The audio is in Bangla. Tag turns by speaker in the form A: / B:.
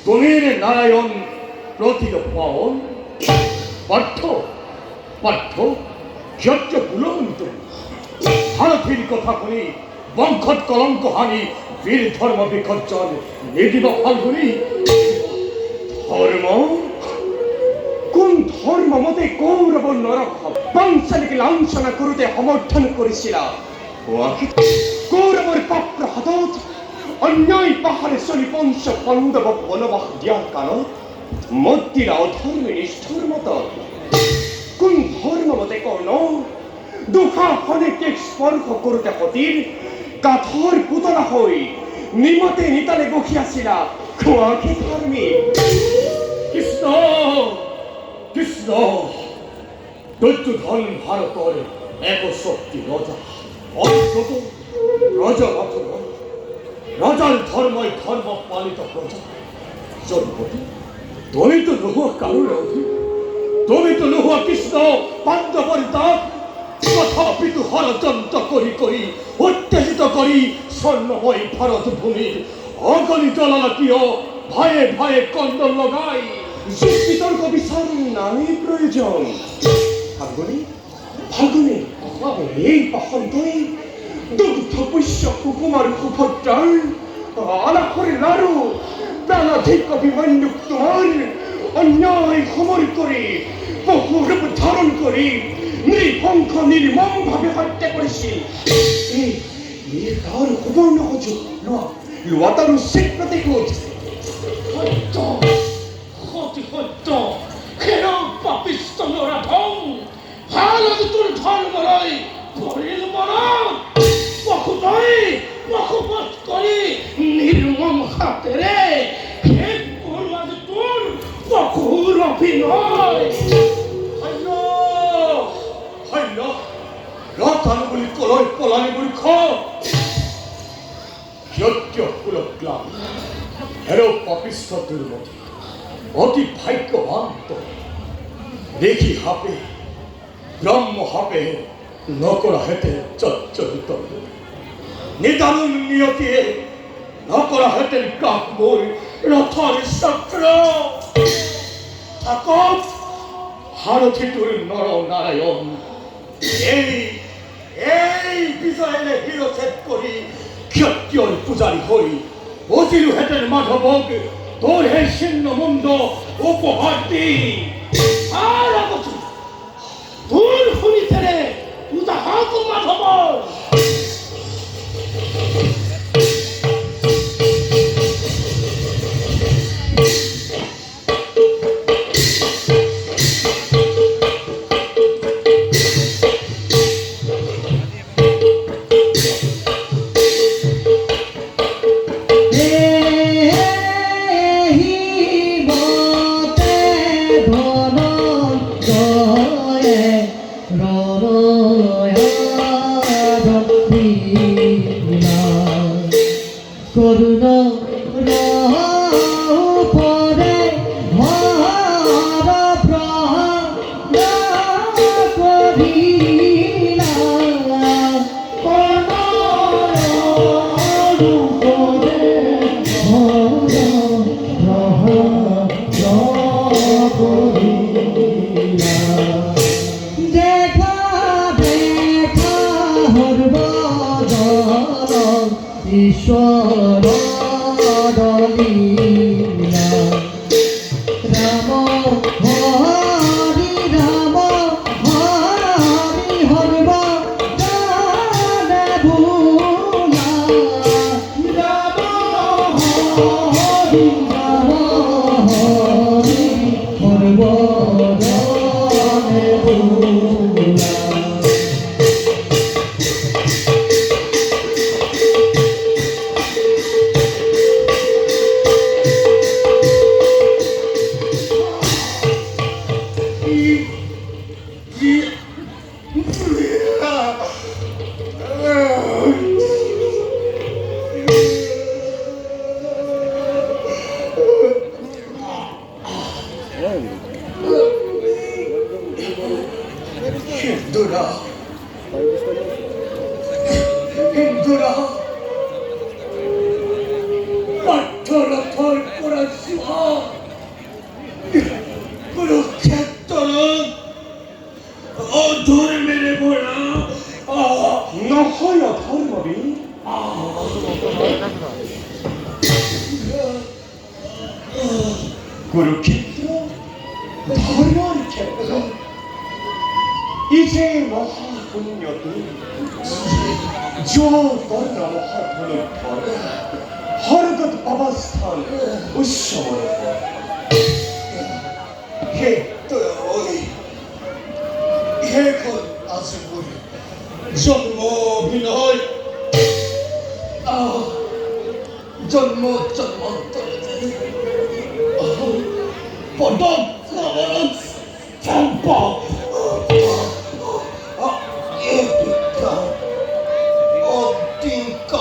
A: তুমির নারায়ণ প্রতির পাওন পার্থ পার্থ যজ্ঞ বুলন্ত ভারতীর কথা শুনি বংশত কলঙ্ক হানি বীর ধর্ম বিখর্জন নিদিব ফাল্গুনি ধর্ম কোন ধর্ম মতে কৌরব নরক বংশালিকে লাঞ্ছনা করতে সমর্থন করেছিল কৌরবর পাপ্র হাতত অন্যায় পাহাড়ে চলি পঞ্চ পাণ্ডব বনবাস দিয়ার কালত মন্দিরা অধর্মী নিষ্ঠুর মত কোন ধর্ম মতে কর্ণ দুঃখাখনে স্পর্শ করতে হতির কাঠর পুতলা হই নিমতে নিতালে বসিয়াছিলা খোয়াকে ধর্মী কৃষ্ণ কৃষ্ণ দুর্যোধন ভারতের এক শক্তি রাজা অন্তত রাজা মাত্র রাজার ধর্মই ধর্ম পালিত প্রজা জন্মতি তুমি তো লহুয়া কারুর অধীন তুমি তো লহুয়া কৃষ্ণ পাণ্ডবর দাস তথাপি তু হরযন্ত্র করি করি উত্তেজিত করি স্বর্ণময় ভারত ভূমির অগণিত লালাকিয় ভয়ে ভয়ে কন্দল লগাই যুক্তি তর্ক বিচার নাই প্রয়োজন ফাল্গুনি ফাল্গুনি এই বসন্তই দুগ্ধ পুষ্য কুকুমার কুভদ্রার আলাপরে লাড়ু প্রাণাধিক অভিমান্যু তোমার অন্যায় সমর করে বহু রূপ ধারণ করে নির্বংশ নির্মম ভাবে হত্যা করেছি তার সুবর্ণ হজু লোয়া তার স্বীকৃতি
B: হত্য হতি হত্য খের পাপিষ্ট নরাধম ভারত তোর ধর্ম রই পরিল মরণ পশুপত করে নির্মম হাতেরে হে করু আজ তোর পশুর অভিনয়
A: রাতানুগুলি কলয় পলানি মূর্খ যজ্ঞ কুলগ্লাম হের পাপিষ্ঠ দুর্মতি অতি ভাগ্যবান তো দেখি হাপে ব্রহ্ম হাপে নকর হেতে চচ্চরিত নিদারুণ নিয়তিয়ে নকর হেতের কাকমোর রথর চক্র থাকত হারথি তোর নর নারায়ণ এই বিজয়ের হিরোছেদ করি ক্ষত্রিয়র পূজারি হই অচিরু হেতের মাধবক তোর হে ছিন্ন মুন্ড উপহার দি
B: আর আগত তোর খুনি ছেড়ে পূজা হাত মাধব
A: 그렇게 더러운 개가 이제 마하군녀도 저더러 마하군을 바래 하루가 바바스탄 우셔머로 해떠이 해건 아즈무리 전모 비너이 전모 떨어지네 뻔뻔 장박 어딘가